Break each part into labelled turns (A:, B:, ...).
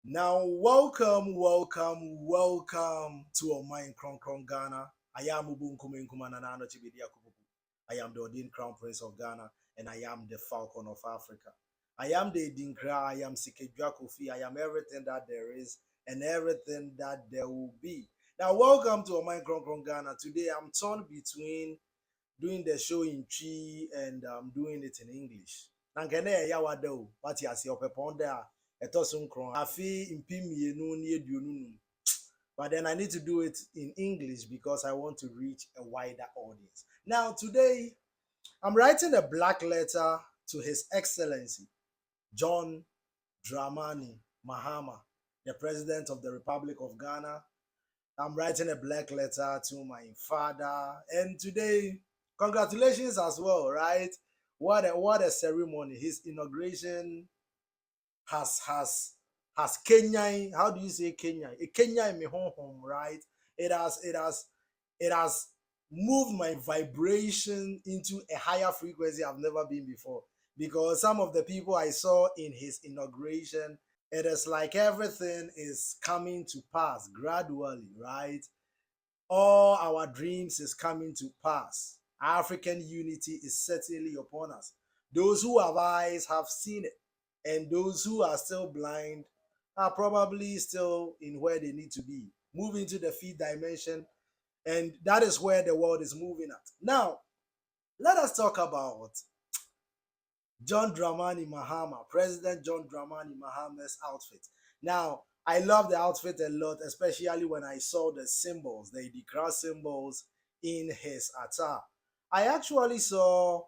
A: Now, welcome to Ordained Ghana. I am Obonkumankuma and Anokye Bediako-Poku. I am the Ordained Crown Prince of Ghana and I am the Falcon of Africa. I am the Dinkra, I am Sikejwa Kofi, I am everything that there is and everything that there will be. Now, welcome to Ordained Ghana. Today, I'm torn between doing the show in Chi and doing it in English. Nankene ya wado, what you see up upon there. Afi impimi ni. But then I need to do it in English because I want to reach a wider audience. Now, today, I'm writing a black letter to His Excellency John Dramani Mahama, the President of the Republic of Ghana. I'm writing a black letter to my father. And today, congratulations as well, right? What a ceremony. His inauguration has has has Kenya. How do you say Kenya? Kenya in my home, right? It has moved my vibration into a higher frequency I've never been before. Because some of the people I saw in his inauguration, it is like everything is coming to pass gradually, right? All our dreams is coming to pass. African unity is certainly upon us. Those who have eyes have seen it, and those who are still blind are probably still in where they need to be, moving to the fifth dimension, and that is where the world is moving at. Now, let us talk about John Dramani Mahama, President John Dramani Mahama's outfit. Now, I love the outfit a lot, especially when I saw the symbols, the Idikra symbols in his attire. I actually saw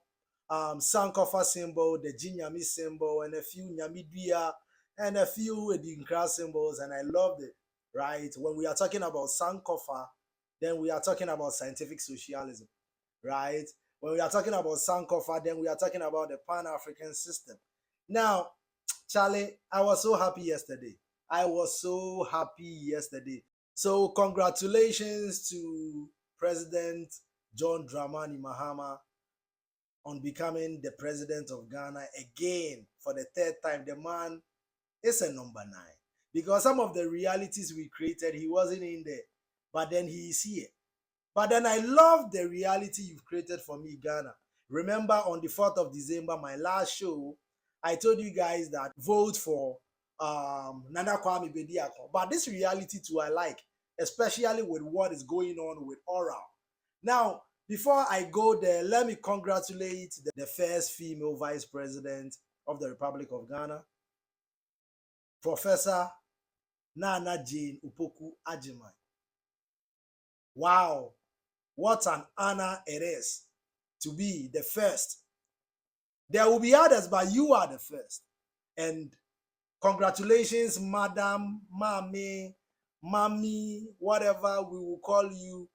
A: Sankofa symbol, the Jinyami symbol, and a few Nyamidria and a few Idinkra symbols, and I loved it, right? When we are talking about Sankofa, then we are talking about scientific socialism, right? When we are talking about Sankofa, then we are talking about the Pan African system. Now, Charlie, I was so happy yesterday. I was so happy yesterday. So, congratulations to President John Dramani Mahama on becoming the president of Ghana again for the third time. The man is a number nine because some of the realities we created, he wasn't in there, but then he is here. But then I love the reality you've created for me, Ghana. Remember on the 4th of December, my last show, I told you guys that vote for Nana Kwame Bediako. But this reality too, I like, especially with what is going on with oral. Now, before I go there, let me congratulate the first female vice president of the Republic of Ghana, Professor Nana Jane Upoku Ajimai. Wow, what an honor it is to be the first. There will be others, but you are the first. And congratulations, Madam, Mommy, Mommy, whatever we will call you.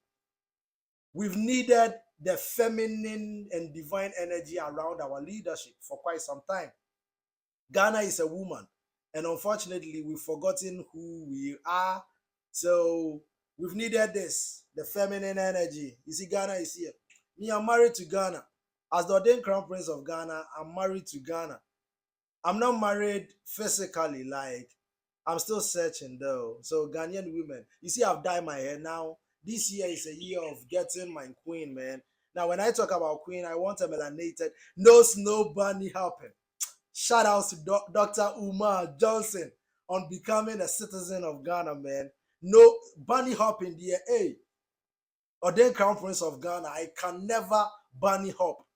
A: We've needed the feminine and divine energy around our leadership for quite some time. Ghana is a woman, and unfortunately, we've forgotten who we are. So we've needed this, the feminine energy. You see, Ghana is here. Me, I'm married to Ghana. As the ordained crown prince of Ghana, I'm married to Ghana. I'm not married physically, like I'm still searching though. So Ghanaian women, you see, I've dyed my hair now. This year is a year of getting my queen, man. Now, when I talk about queen, I want a melanated, no snow bunny helping. Shout out to Dr. Umar Johnson on becoming a citizen of Ghana, man. No bunny hopping there. Hey, ordained crown prince of Ghana, I can never bunny hop,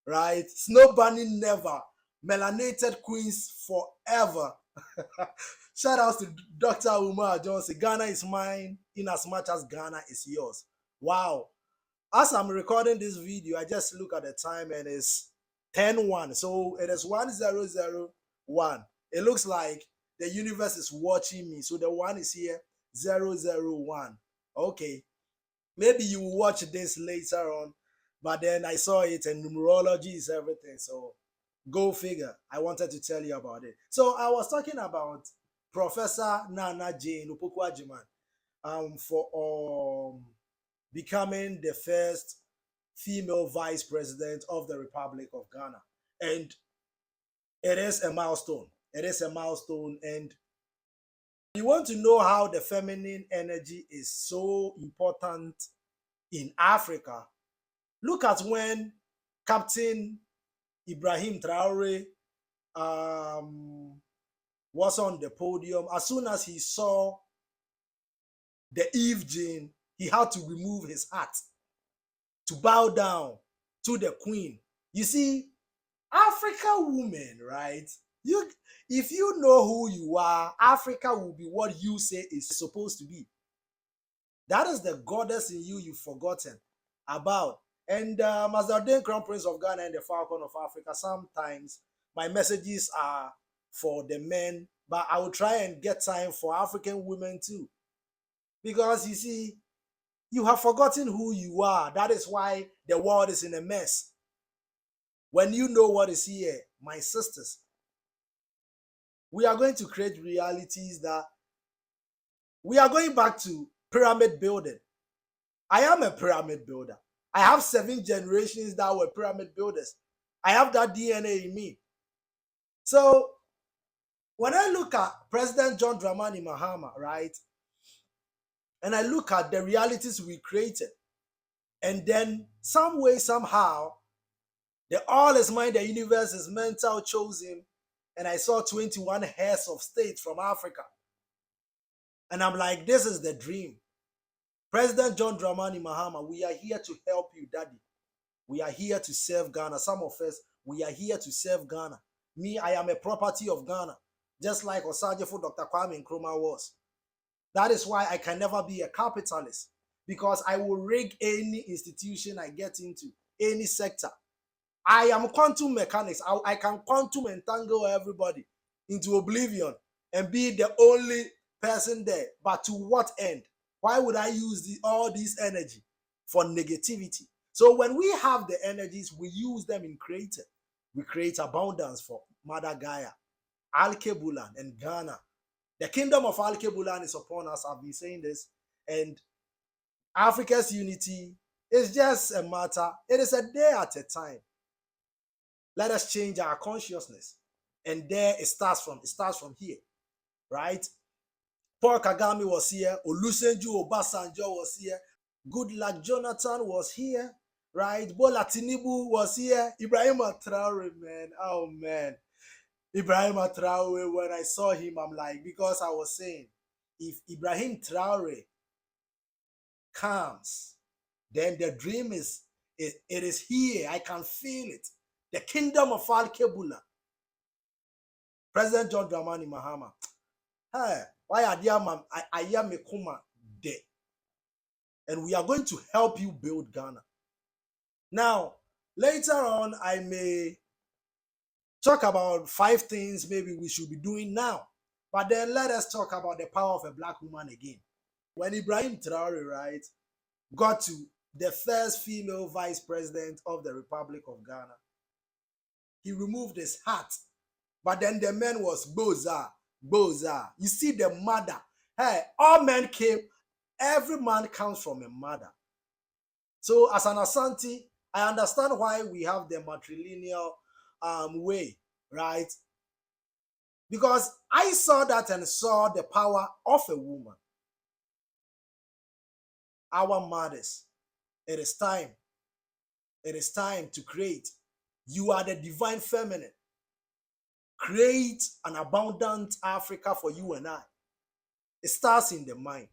A: right? Snow bunny never. Melanated queens forever. Shout out to Dr. Umar Johnson. Ghana is mine in as much as Ghana is yours. Wow. As I'm recording this video, I just look at the time and it's 10-1. So it is 1001. It looks like the universe is watching me. So the one is here, 001. Okay. Maybe you will watch this later on, but then I saw it and numerology is everything. So go figure. I wanted to tell you about it. So I was talking about Professor Nana Jane Upoku Ajiman for becoming the first female vice president of the Republic of Ghana. And it is a milestone. It is a milestone. And You want to know how the feminine energy is so important in Africa? Look at when Captain Ibrahim Traore was on the podium. As soon as he saw the Eve Jane, he had to remove his hat to bow down to the queen. You see, African women, right? You, if you know who you are, Africa will be what you say is supposed to be. That is the goddess in you you've forgotten about. And as the Ordained Crown Prince of Ghana and the Falcon of Africa, sometimes my messages are for the men, but I will try and get time for African women too. Because you see, you have forgotten who you are. That is why the world is in a mess. When you know what is here, my sisters, we are going to create realities that we are going back to pyramid building. I am a pyramid builder. I have 7 generations that were pyramid builders. I have that DNA in me. So when I look at President John Dramani Mahama, right, and I look at the realities we created, and then some way, somehow, the all is mind, the universe is mental chose him, and I saw 21 heads of state from Africa. And I'm like, this is the dream. President John Dramani Mahama, we are here to help you, Daddy. We are here to serve Ghana. Some of us, we are here to serve Ghana. Me, I am a property of Ghana, just like Osajefo Dr. Kwame Nkrumah was. That is why I can never be a capitalist, because I will rig any institution I get into, any sector. I am quantum mechanics. I can quantum entangle everybody into oblivion and be the only person there. But to what end? Why would I use all this energy for negativity? So when we have the energies, we use them in creating. We create abundance for Mother Gaia, Alkebulan, and Ghana. The kingdom of Alkebulan is upon us. I've been saying this. And Africa's unity is just a matter. It is a day at a time. Let us change our consciousness. And there it starts from here, right? Paul Kagame was here. Olusegun Obasanjo was here. Goodluck Jonathan was here, right? Bola Tinubu was here. Ibrahim Traore, man. Oh, man. Ibrahim Traore, when I saw him, I'm like, because I was saying, if Ibrahim Traore comes, then the dream is, it is here. I can feel it. The kingdom of Al-Kebula. President John Dramani Mahama. Hey, why are there, man? I am a Kuma there. And we are going to help you build Ghana. Now, later on, I may talk about 5 things maybe we should be doing now. But then let us talk about the power of a black woman again. When Ibrahim Traore, right, got to the first female vice president of the Republic of Ghana, he removed his hat. But then the man was Boza, Boza. You see the mother. Hey, all men came. Every man comes from a mother. So as an Asante, I understand why we have the matrilineal way, right? Because I saw that and saw the power of a woman. Our mothers, it is time. It is time to create. You are the divine feminine. Create an abundant Africa for you and I. It starts in the mind.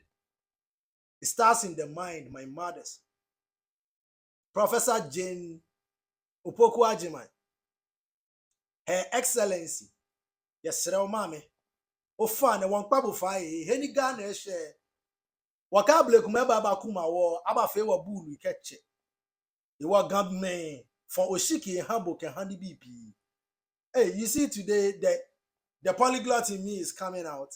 A: It starts in the mind, my mothers. Professor Jane Opoku Ajiman, Her Excellency, yes, Mami, Ofan, one pabu fire, Henny Ghana share. Wakable kumeba bakuma war, Abafewa Bulu catch it. You are government for Oshiki and Hamburg and Handy BP. Hey, you see today that the polyglot in me is coming out.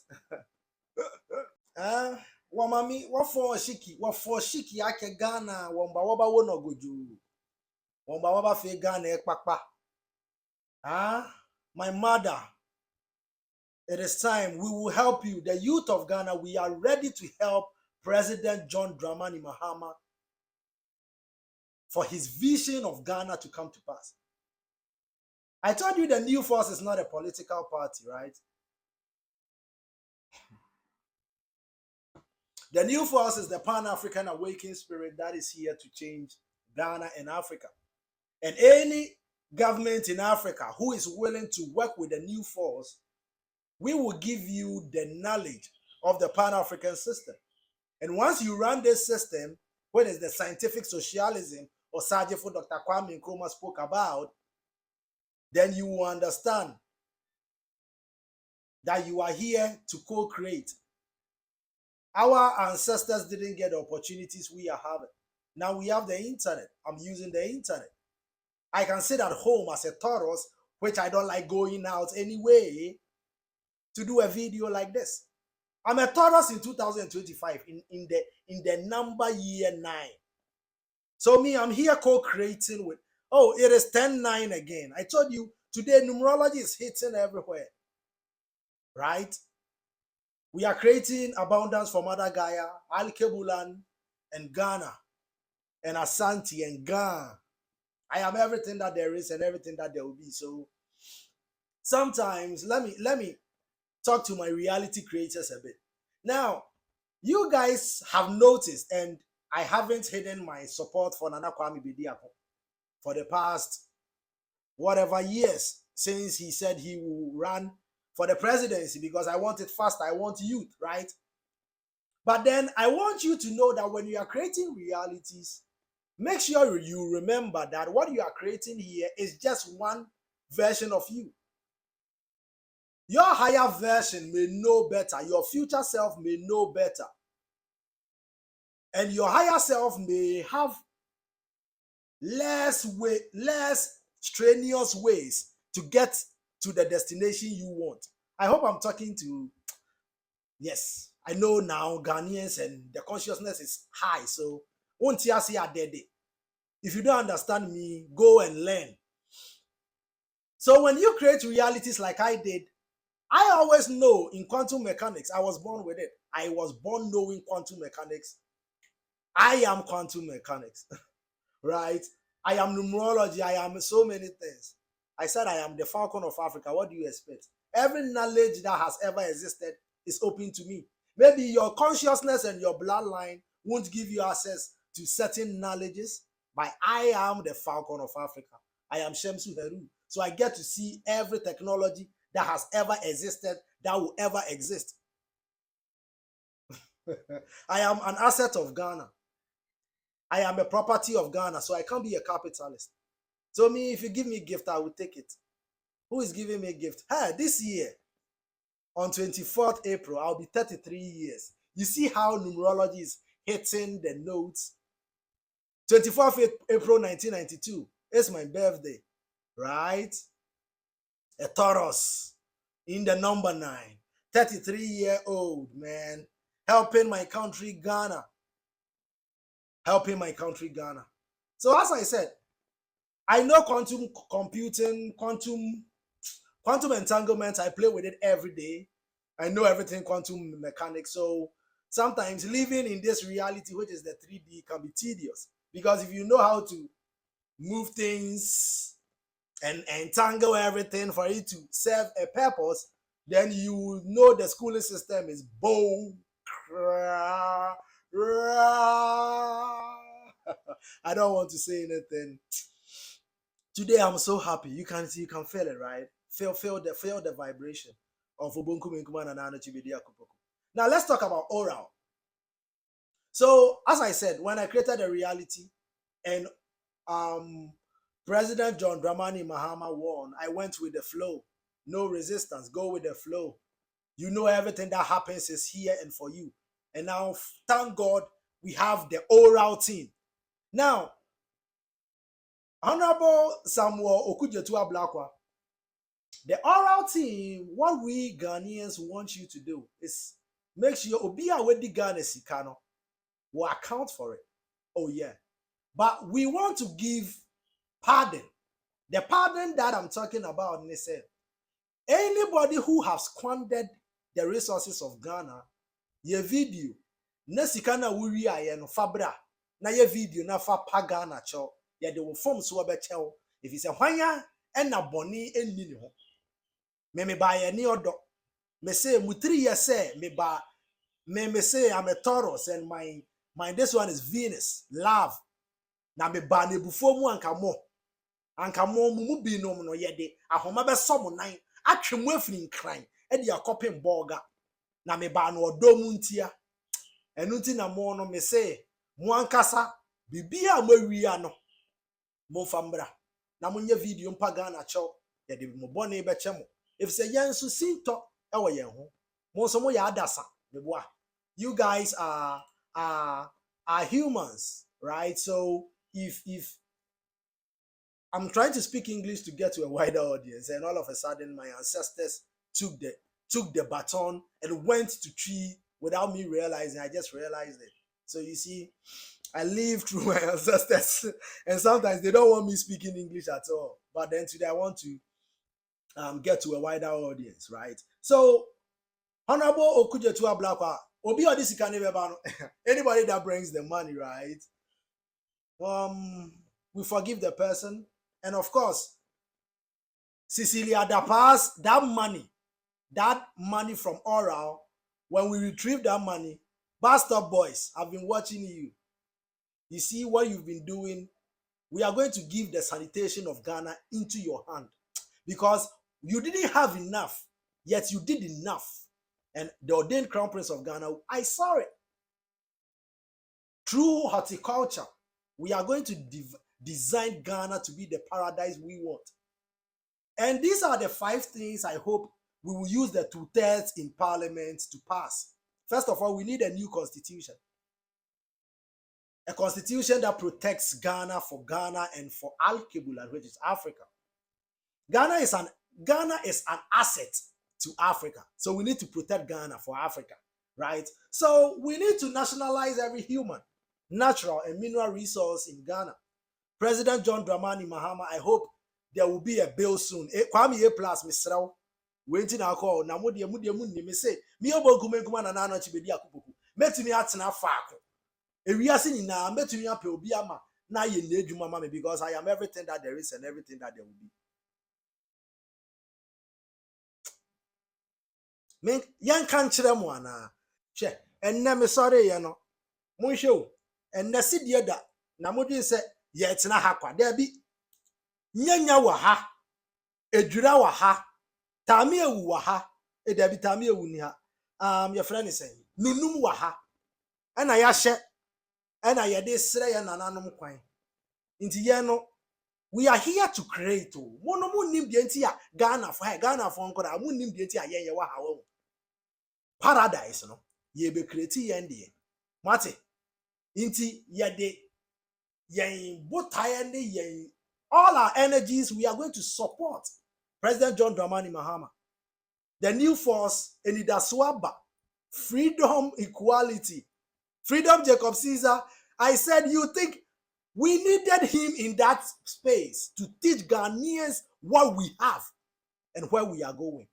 A: What mommy, what for shiki, I can Ghana, one bawaba wono goju. One bawaba fe Ghana papa. My mother, it is time. We will help you. The youth of Ghana, we are ready to help President John Dramani Mahama for his vision of Ghana to come to pass. I told you the New Force is not a political party, right? The new force is the Pan-African awakening spirit that is here to change Ghana and Africa. And any government in Africa who is willing to work with the new force, we will give you the knowledge of the Pan-African system. And once you run this system, what is the scientific socialism or Sajifo Dr. Kwame Nkrumah spoke about, then you will understand that you are here to co-create. Our ancestors didn't get the opportunities we are having. Now we have the internet. I'm using the internet. I can sit at home as a Taurus, which I don't like going out anyway, to do a video like this. I'm a Taurus in 2025 in the number year 9. So me, I'm here co-creating with, oh, it is 10-9 again. I told you today numerology is hitting everywhere, right? We are creating abundance for Mother Gaia, Alkebulan, and Ghana, and Asante and Ghana. I am everything that there is and everything that there will be. So sometimes let me talk to my reality creators a bit. Now, you guys have noticed, and I haven't hidden my support for Nana Kwame Bediako for the past whatever years since he said he will run for the presidency, because I want it fast. I want youth, right? But then I want you to know that when you are creating realities, make sure you remember that what you are creating here is just one version of you. Your higher version may know better. Your future self may know better. And your higher self may have less strenuous ways to get to the destination you want. I hope I'm talking to, yes, I know now Ghanaians and the consciousness is high. So, if you don't understand me, go and learn. So when you create realities like I did, I always know in quantum mechanics, I was born with it. I was born knowing quantum mechanics. I am quantum mechanics, right? I am numerology. I am so many things. I said I am the Falcon of Africa. What do you expect? Every knowledge that has ever existed is open to me. Maybe your consciousness and your bloodline won't give you access to certain knowledges, but I am the Falcon of Africa. I am Shemsu Heru. So I get to see every technology that has ever existed, that will ever exist. I am an asset of Ghana. I am a property of Ghana, so I can't be a capitalist. So me, if you give me a gift, I will take it. Who is giving me a gift? Hey, this year, on 24th April, I'll be 33 years. You see how numerology is hitting the notes? 24th April 1992 is my birthday, right? A Taurus in the number 9. 33-year-old man, helping my country Ghana. Helping my country Ghana. So as I said, I know quantum computing, quantum entanglement. I play with it every day. I know everything quantum mechanics. So sometimes living in this reality, which is the 3D, can be tedious. Because if you know how to move things and entangle everything for it to serve a purpose, then you know the schooling system is boom. I don't want to say anything. Today I'm so happy. You can feel it, right? Feel the vibration of Obonkumankuma and Anokye Bediako-Poku. Now let's talk about oral. So as I said, when I created a reality and President John Dramani Mahama won, I went with the flow. No resistance. Go with the flow. You know everything that happens is here and for you. And now, thank God, we have the oral team. Now, Honorable Samuel Okudjetua Blakwa, the oral team, what we Ghanaians want you to do is make sure Obia Wedi Ghana Sikano will account for it. Oh, yeah. But we want to give pardon. The pardon that I'm talking about, they said, anybody who has squandered the resources of Ghana, your video, na sikana wuri aye no fabra, na your video na fa pagana cho, ya de wo form so abechew. If you say hwanya and na boni enni ne ho. Me ba ye ni odo. Me say mutri ye say me ba Me say I'm a Taurus and my this one is Venus, love. Na me ba ne bufo mu anka mo mu binom no yede ahoma be so mo nan atwe mu afiri nkran e de akopem boga na me ba no odo mu ntia enu nti na mo no me say mo ankasa bibia mo awia no mo fambra na mo nya video mpaga na chew yede mo bone be che mo if say yen so sinto e wo yen ho mo so mo ya adasa me boa. You guys are humans, right? So if I'm trying to speak English to get to a wider audience, and all of a sudden my ancestors took the baton and went to tree without me realizing. I just realized it. So you see, I live through my ancestors, and sometimes they don't want me speaking English at all. But then today I want to get to a wider audience, right? So Honorable Okujetua Blakwa, Obi Odisi anybody that brings the money, right? We forgive the person. And of course, Cecilia Dapas, that money from Oral, when we retrieve that money, Bastard Boys, I've been watching you. You see what you've been doing. We are going to give the sanitation of Ghana into your hand because you didn't have enough, yet you did enough. And the ordained crown prince of Ghana, I saw it. Through horticulture, we are going to design Ghana to be the paradise we want. And these are the 5 things I hope we will use the 2/3 in parliament to pass. First of all, we need a new constitution. A constitution that protects Ghana and for Al-Kibula, which is Africa. Ghana is an asset to Africa. So we need to protect Ghana for Africa, right? So we need to nationalize every human, natural and mineral resource in Ghana. President John Dramani Mahama, I hope there will be a bill soon. Kwame A plus Mr. Waiting our call. Na mudi me say me Obonkumankuma na Anokye Bediako-Poku. Metumi atena Falcon. Ewiase nyina metumi ape obi ama na ye na edwuma ma me because I am everything that there is and everything that there will be. Me yan kan kire mo ana. Hwe enne me sorry ye no. Mo hwe o. Enne sidie da na modi se ye tena ha kwa. Da bi nyanya wa ha. Edwura wa ha. Tami ewu wa ha. Da bi tami ewu ni ha. Your friend is saying nunum wa ha. Ana ya hye. Ana ye de sre ye nananom kwan. Nti ye no we are here to create. Mono mo nim de nti a Ghana for nkora mo nim de nti a ye wa ha wo. Paradise no ye be create ye ndie. Mate. Nti ye de yen botaye ne yen all our energies we are going to support President John Dramani Mahama. The new force Enidaswaba, freedom, equality. Freedom Jacob Caesar. I said you think we needed him in that space to teach Ghanaians what we have and where we are going.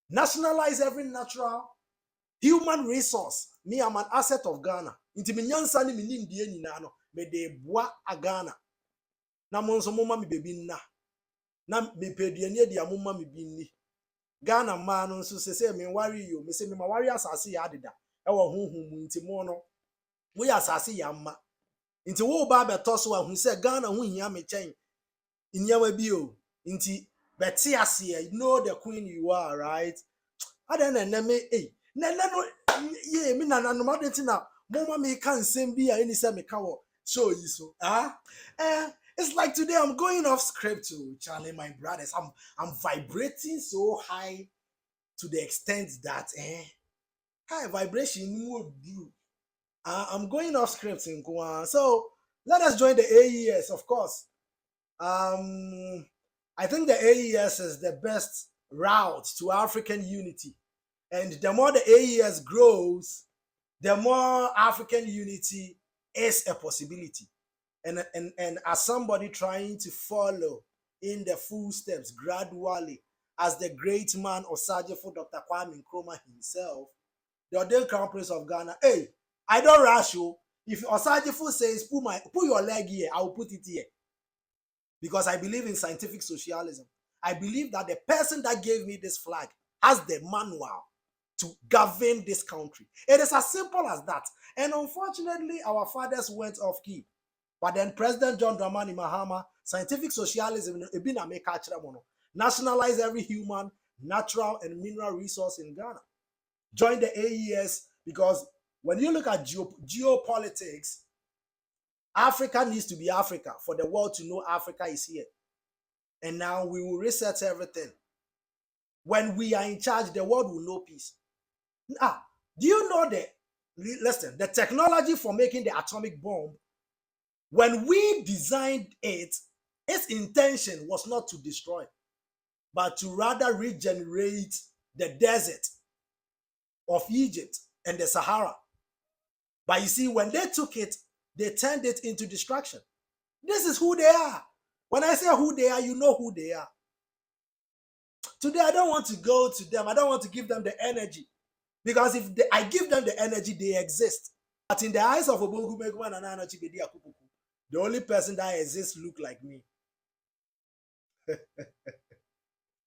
A: Nationalize every natural human resource. Me, I'm an asset of Ghana. Inti me nyansa ni me nimdie nyina no me de boa a Ghana. Na mo nso moma me bebi nna. Na me peduane de amoma me bi nni. Ghana ma no nso se me wari yo me se me ma wari asase ya adeda. E wo honhom mu nti mo no. Wo ya asase ya mma. Nti wo ba beto so ahu se Ghana ho hia me chen. Inyawa bi o. Nti beti ase you know the queen you are, right? Adan na me na no ye me na no ma denti na mama me kan nsem bi a eni se me ka wo show yi so. It's like today I'm going off script to Charlie, my brothers. I'm vibrating so high to the extent that high vibration would do. I'm going off script in Kwa. So let us join the AES, of course. I think the AES is the best route to African unity. And the more the AES grows, the more African unity is a possibility. And as somebody trying to follow in the footsteps gradually, as the great man Osajifo Dr. Kwame Nkrumah himself, the ordained crown prince of Ghana, hey, I don't rush you. If Osajifo says, put your leg here, I will put it here. Because I believe in scientific socialism. I believe that the person that gave me this flag has the manual to govern this country. It is as simple as that. And unfortunately, our fathers went off key. But then President John Dramani Mahama, scientific socialism, nationalize every human, natural, and mineral resource in Ghana. Join the AES, because when you look at geopolitics, Africa needs to be Africa for the world to know Africa is here. And now we will reset everything. When we are in charge, the world will know peace. Do you know the technology for making the atomic bomb, when we designed it, its intention was not to destroy, but to rather regenerate the desert of Egypt and the Sahara. But you see, when they took it, they turned it into destruction. This is who they are. When I say who they are, you know who they are. Today, I don't want to go to them. I don't want to give them the energy. Because if I give them the energy, they exist. But in the eyes of Obonkumankuma and Anokye, Bediako-Poku, the only person that exists look like me.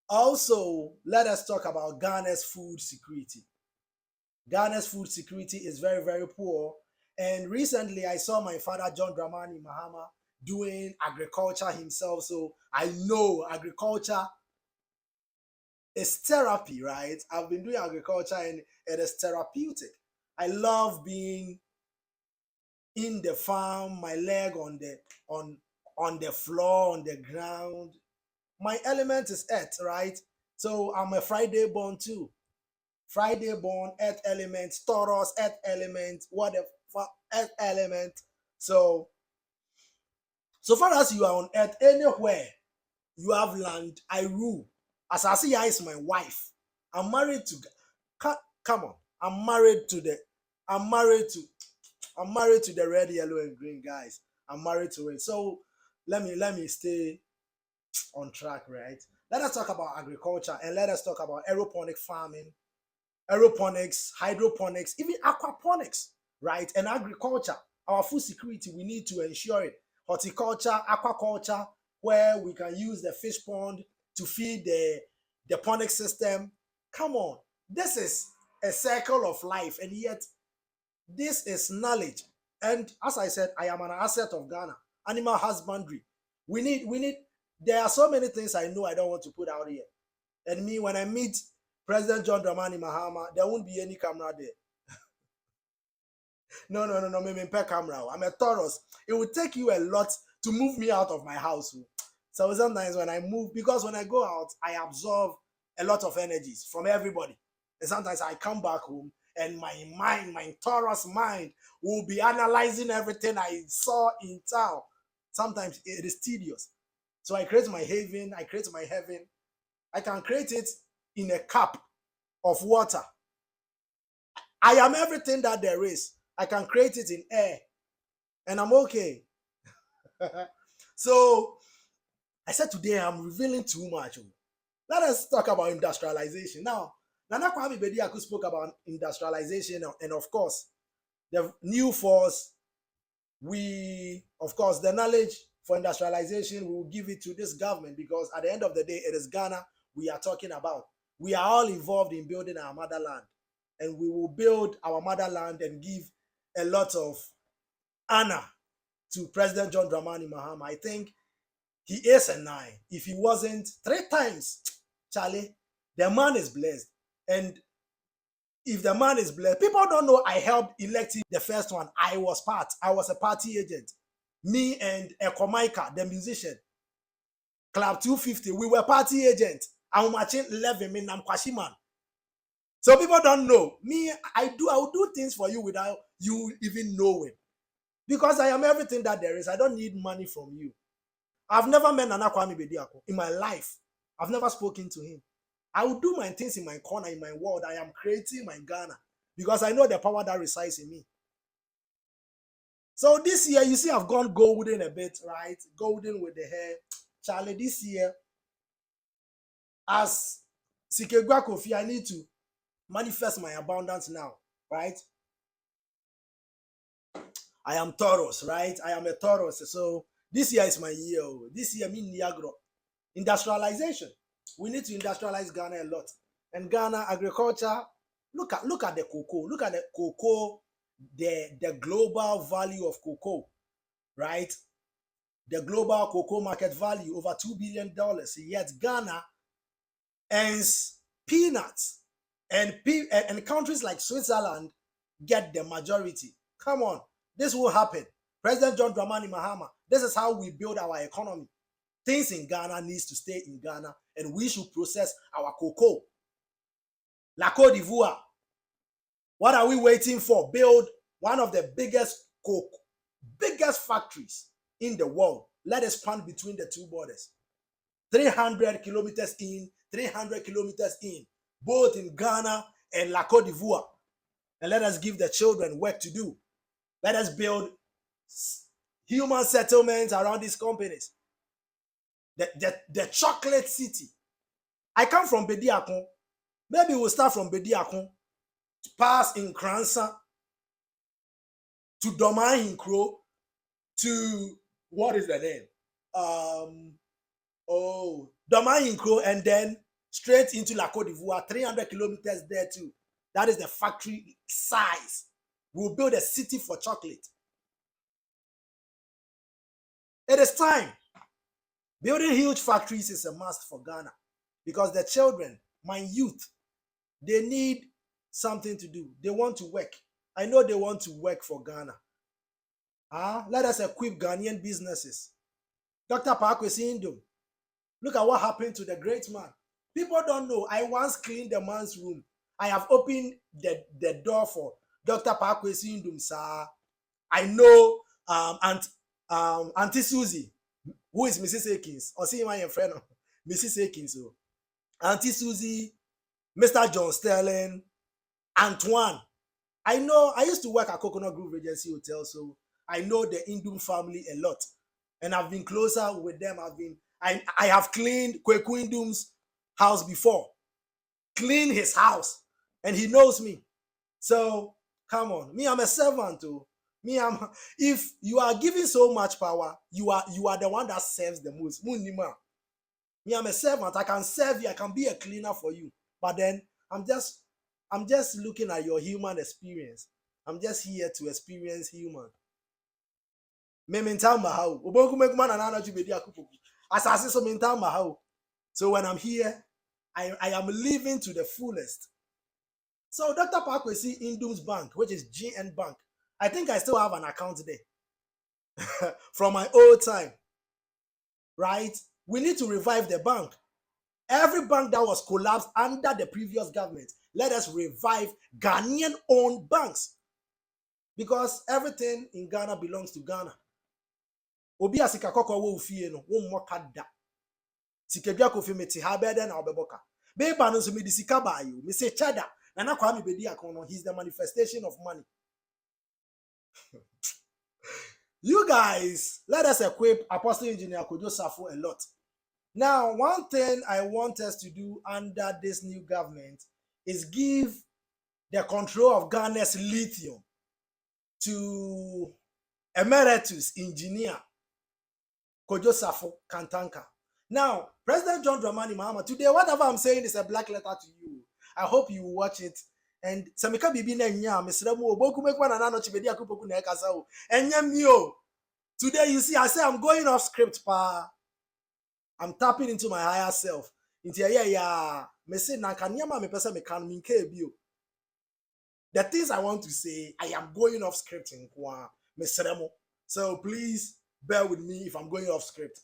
A: Also, let us talk about Ghana's food security. Ghana's food security is very, very poor. And recently, I saw my father, John Dramani Mahama, doing agriculture himself. So I know agriculture is therapy, right? I've been doing agriculture and it is therapeutic. I love being in the farm, my leg on the floor, on the ground. My element is earth, right? So I'm a Friday born too. Friday born, earth element, Taurus, earth element, whatever, earth element. So far as you are on earth, anywhere you have land, I rule. Asasiya is my wife. I'm married to, come on, I'm married to the red, yellow, and green guys. I'm married to it. So let me stay on track, right? Let us talk about agriculture and let us talk about aeroponic farming, aeroponics, hydroponics, even aquaponics, right? And agriculture, our food security, we need to ensure it. Horticulture, aquaculture, where we can use the fish pond to feed the ponic system. Come on, this is a circle of life, and yet this is knowledge. And as I said, I am an asset of Ghana. Animal husbandry. We need. There are so many things I know I don't want to put out here. And me, when I meet President John Dramani Mahama, there won't be any camera there. No, me camera. I'm a Taurus. It would take you a lot to move me out of my house. So sometimes when I move, because when I go out, I absorb a lot of energies from everybody. And sometimes I come back home and my mind, my Taurus mind, will be analyzing everything I saw in town. Sometimes it is tedious. So I create my haven, I create my heaven. I can create it in a cup of water. I am everything that there is. I can create it in air. And I'm okay. So I said today I'm revealing too much. Let us talk about industrialization. Now, Nana Kwame Bediako spoke about industrialization, and of course, the new force, the knowledge for industrialization, we will give it to this government, because at the end of the day, it is Ghana we are talking about. We are all involved in building our motherland, and we will build our motherland and give a lot of honor to President John Dramani Mahama. I think he is a 9. If he wasn't 3 times, Charlie, the man is blessed. And if the man is blessed, people don't know I helped elect him the first one. I was a party agent. Me and Ekomaika, the musician, Club 250, we were party agents. I'm matching 11 in Namkwashiman. So people don't know. Me, I will do things for you without you even knowing. Because I am everything that there is. I don't need money from you. I've never met Nana Kwame Bediako in my life. I've never spoken to him. I will do my things in my corner, in my world. I am creating my Ghana because I know the power that resides in me. So this year, you see, I've gone golden a bit, right? Golden with the hair. Charlie, this year, as Sikegwa Kofi, I need to manifest my abundance now, right? I am Taurus, right? I am a Taurus. So this year is my year. This year means Niagara. Industrialization. We need to industrialize Ghana a lot. And Ghana agriculture, Look at the cocoa. Look at the cocoa, the global value of cocoa, right? The global cocoa market value over $2 billion. Yet Ghana earns peanuts, and countries like Switzerland get the majority. Come on, this will happen. President John Dramani Mahama, this is how we build our economy. Things in Ghana needs to stay in Ghana, and we should process our cocoa. La Côte d'Ivoire, what are we waiting for? Build one of the biggest factories in the world. Let us span between the two borders. 300 kilometers in, 300 kilometers in, both in Ghana and La Côte d'Ivoire. And let us give the children work to do. Let us build human settlements around these companies. The chocolate city. I come from Bediako. Maybe we'll start from Bediako, pass in Kransa, to Dramani to what is the name? Dramani, and then straight into La Côte d'Ivoire, 300 kilometers there too. That is the factory size. We'll build a city for chocolate. It is time. Building huge factories is a must for Ghana because the children, my youth, they need something to do. They want to work. I know they want to work for Ghana. Let us equip Ghanaian businesses. Dr. Pakwesi Indom, look at what happened to the great man. People don't know. I once cleaned the man's room. I have opened the door for Dr. Pakwesi Indom, sir. I know Auntie Susie, who is Mrs. Akins, or see my friend, Mrs. Akins. So. Auntie Susie, Mr. John Sterling, Antoine. I know, I used to work at Coconut Grove Regency Hotel, so I know the Indom family a lot. And I've been closer with them. I have cleaned Kweku Indom's house before. Cleaned his house. And he knows me. So, come on. Me, I'm a servant too. If you are giving so much power, you are the one that serves the most. Me, I'm a servant. I can serve you. I can be a cleaner for you. But then I'm just looking at your human experience. I'm just here to experience human. Obonkumankuma na Anokye Bediako-Poku. Asase so mental mahau. So when I'm here, I am living to the fullest. So Dr. Pakwesi Indom's bank, which is GN Bank, I think I still have an account there from my old time. Right? We need to revive the bank. Every bank that was collapsed under the previous government, let us revive Ghanaian-owned banks. Because everything in Ghana belongs to Ghana. Obi asika koko wo fie no wo mmoka da. Sikadua kofi meti ha bede na obeboka. Be ba no so me disika ba yo. Me say cheda. Na na kwa me Bediako no, he's the manifestation of money. You guys, let us equip Apostle Engineer Kojo Safo a lot. Now, one thing I want us to do under this new government is give the control of Ghana's lithium to Emeritus Engineer Kojo Safo Kantanka. Now, President John Dramani Mahama, today, whatever I'm saying is a black letter to you. I hope you watch it. And Samika Bibi Nenya, Mr. Obonkumankuma na Anokye Bediako-Poku na ekasa. Enyem. Today, you see, I say I'm going off script, pa. I'm tapping into my higher self. Into me say na kanyama me pesa me kan minke bio. The things I want to say, I am going off script in kwa me seremo. So please bear with me if I'm going off script.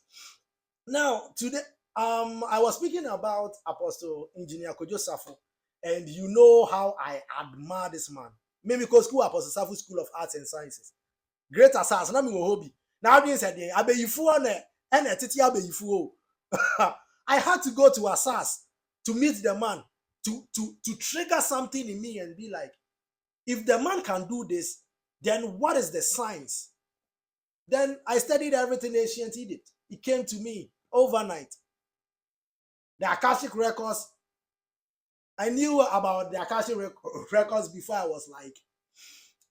A: Now, today, I was speaking about Apostle Engineer Kojo Safo, and you know how I admire this man. Maybe because school Apostle Safo School of Arts and Sciences. Great assassin, na me hobby. Now being said, I had to go to Asas to meet the man, to trigger something in me and be like, if the man can do this, then what is the science? Then I studied everything ancient Egypt. It came to me overnight. The Akashic records, I knew about the Akashic records before I was like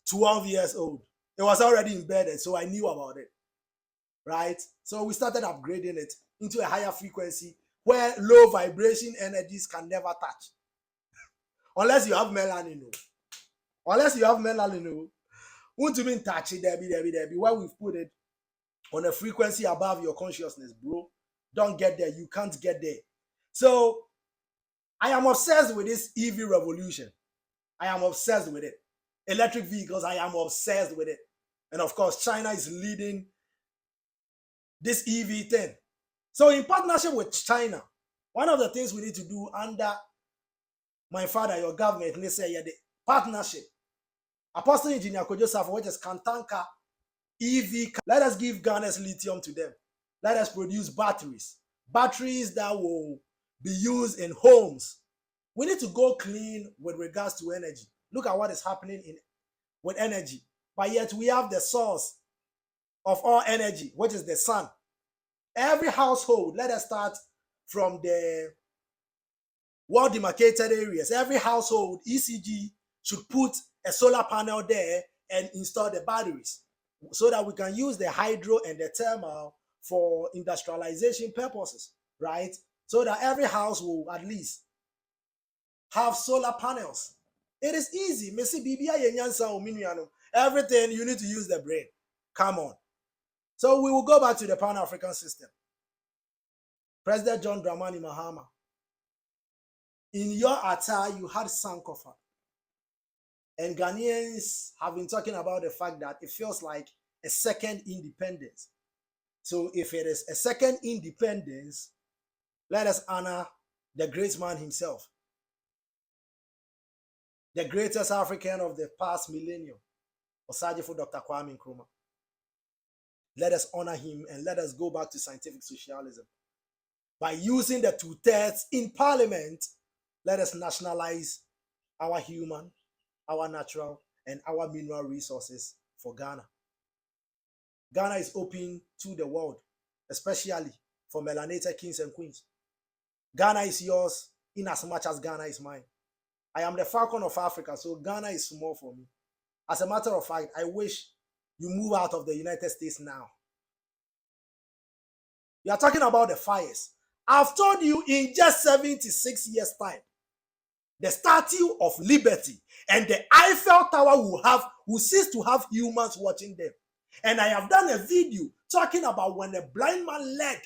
A: 12 years old. It was already embedded, so I knew about it. Right? So we started upgrading it into a higher frequency where low vibration energies can never touch. Unless you have melanin. Unless you have melanin. Won't you mean touch it, there be where we've put it on a frequency above your consciousness, bro. Don't get there. You can't get there. So I am obsessed with this EV revolution. I am obsessed with it. Electric vehicles, I am obsessed with it. And of course, China is leading this EV thing. So in partnership with China, one of the things we need to do under my father, your government, they say, yeah, the partnership. Apostle Engineer Kojo Safo, which is Kantanka EV. Let us give Ghana's lithium to them. Let us produce batteries. Batteries that will be used in homes. We need to go clean with regards to energy. Look at what is happening with energy. But yet we have the source of all energy, which is the sun. Every household, let us start from the well demarcated areas. Every household, ECG, should put a solar panel there and install the batteries so that we can use the hydro and the thermal for industrialization purposes, right? So that every house will at least have solar panels. It is easy. Everything, you need to use the brain. Come on. So we will go back to the Pan-African system. President John Dramani Mahama. In your attire, you had Sankofa. And Ghanaians have been talking about the fact that it feels like a second independence. So if it is a second independence, let us honor the great man himself. The greatest African of the past millennium, Osajifo Dr. Kwame Nkrumah. Let us honor him and let us go back to scientific socialism. By using the 2/3 in parliament, let us nationalize our human, our natural, and our mineral resources for Ghana. Ghana is open to the world, especially for melanated kings and queens. Ghana is yours in as much as Ghana is mine. I am the Falcon of Africa, so Ghana is small for me. As a matter of fact, I wish you move out of the United States now. You are talking about the fires. I've told you in just 76 years' time, the Statue of Liberty and the Eiffel Tower will cease to have humans watching them. And I have done a video talking about when a blind man led,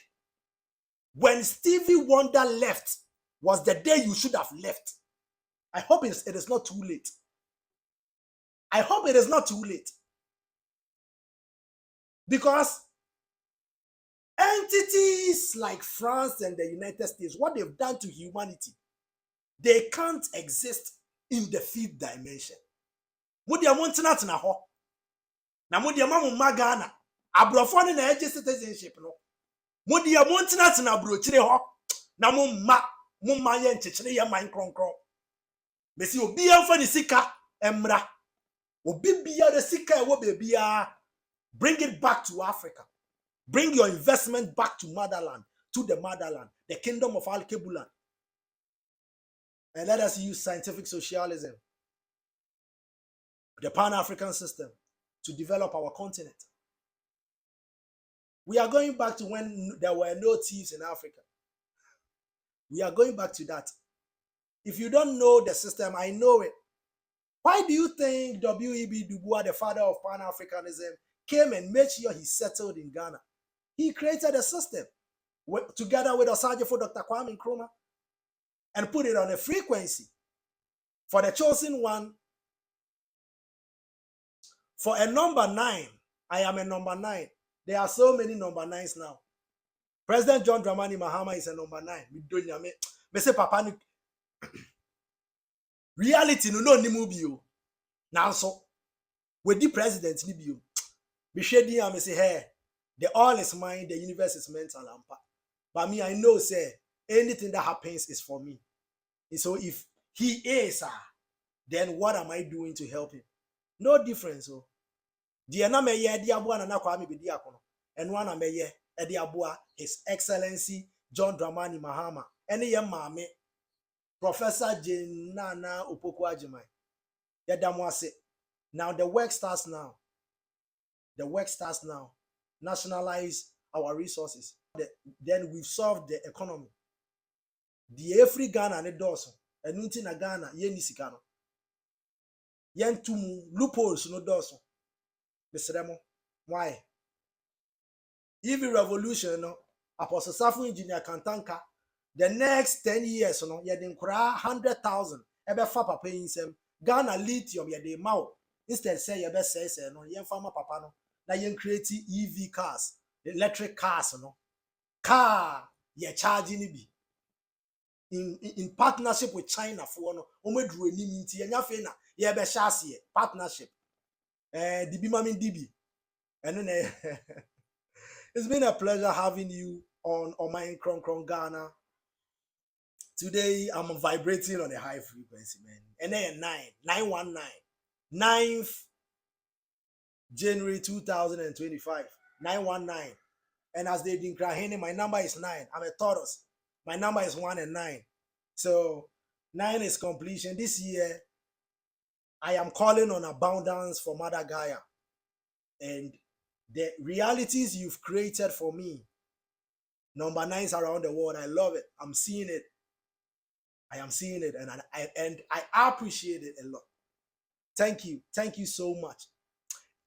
A: when Stevie Wonder left, was the day you should have left. I hope it is not too late. I hope it is not too late. Because entities like France and the United States, what they've done to humanity, they can't exist in the fifth dimension. Mudia montina na ho. Na mudia mamu magana. Abrofo na eje citizenship no. Mudia montina na brochire ho. Na mumma ye nchechire ye man kronkron. Mesi obi amfa ni sika emra. Obi bia the sika e wo bebia. Bring it back to Africa. Bring your investment back to motherland, to the motherland, the kingdom of Al-Kebulan. And let us use scientific socialism, the Pan-African system, to develop our continent. We are going back to when there were no thieves in Africa. We are going back to that. If you don't know the system, I know it. Why do you think W.E.B. Du Bois, the father of Pan-Africanism, came and made sure he settled in Ghana? He created a system together with Osajifo Dr. Kwame Nkrumah and put it on a frequency for the chosen one. For a number 9, I am a number 9. There are so many number 9s now. President John Dramani Mahama is a number 9. Me say papa reality no ni mu bio. Now so with the president ni bio. Be shady am say hey, the all is mine, the universe is mental ampa. But me, I know say anything that happens is for me. And so if he is, then what am I doing to help him? No difference. So the na me ye di abua na kwa me Bediako no. And one me ye di abua His Excellency John Dramani Mahama. Any ye mame Professor Nana Opoku Ajimai. Yadamwase. Now the work starts now. The work starts now. Nationalize our resources. Then we've solved the economy. The every Ghana and the dozen. Enunti na Ghana ye ni sika no. Yen tumu loopholes no doso. Besremo. Why? EV revolution no Apostle Safu engineer Kantanka the next 10 years no ye den kura 100,000 ebe fa papa yinsem Ghana lithium ye de maw instead say ye be say no ye farmer papa no na ye create EV cars electric cars no car ye charging ni bi in partnership with China for no omedru enim nti ye nya fe na ye be hye partnership dibi mami dibi eno na it's been a pleasure having you on my Kron Ghana. Today I'm vibrating on a high frequency, man. And then 919 9th January 2025 919. And as they've been crying, my number is 9. I'm a Taurus. My number is 1 and 9. So 9 is completion. This year I am calling on abundance for Mother Gaia. And the realities you've created for me, number 9s around the world. I love it. I'm seeing it. I am seeing it, and I appreciate it a lot. Thank you so much,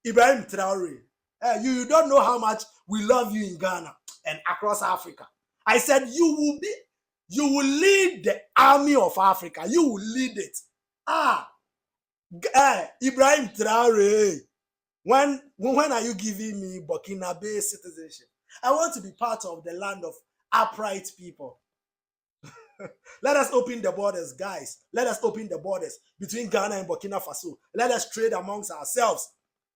A: Ibrahim Traore. You don't know how much we love you in Ghana and across Africa. I said you will lead the army of Africa. You will lead it. Ibrahim Traore. When are you giving me Burkinabe citizenship? I want to be part of the land of upright people. Let us open the borders, guys. Let us open the borders between Ghana and Burkina Faso. Let us trade amongst ourselves.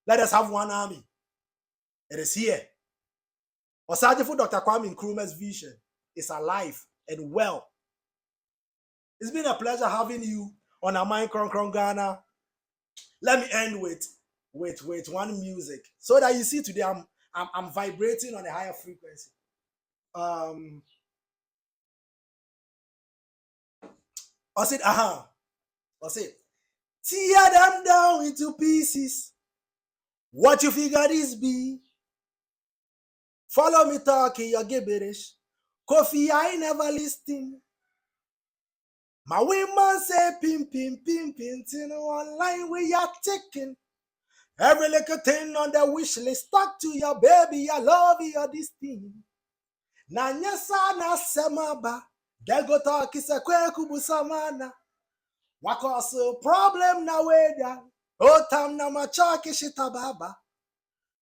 A: Let us have one army. It is here. Osajifo Dr. Kwame Nkrumah's vision is alive and well. It's been a pleasure having you on our Kron Ghana. Let me end with one music so that you see today I'm vibrating on a higher frequency. I said, I said, tear them down into pieces. What you figure this be? Follow me talking your gibberish. Kofi, I never listen. My women say pim, online we are taking. Every little thing on the wish list, talk to your baby, I love you, this thing. Na nyasa na semaba, they go talk is a kwekubu samana. Wako problem na weda, o tam na machaki shitababa.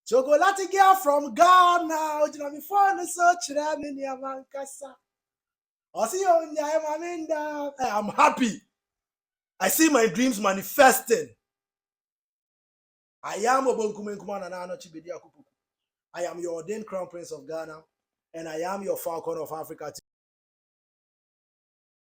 A: Chocolate girl from Ghana, ojina mi phone so chira mi ni amankasa. I'm happy. I see my dreams manifesting. I am Obonkumankuma and Anokye Bediako-Poku. I am your ordained Crown Prince of Ghana, and I am your Falcon of Africa.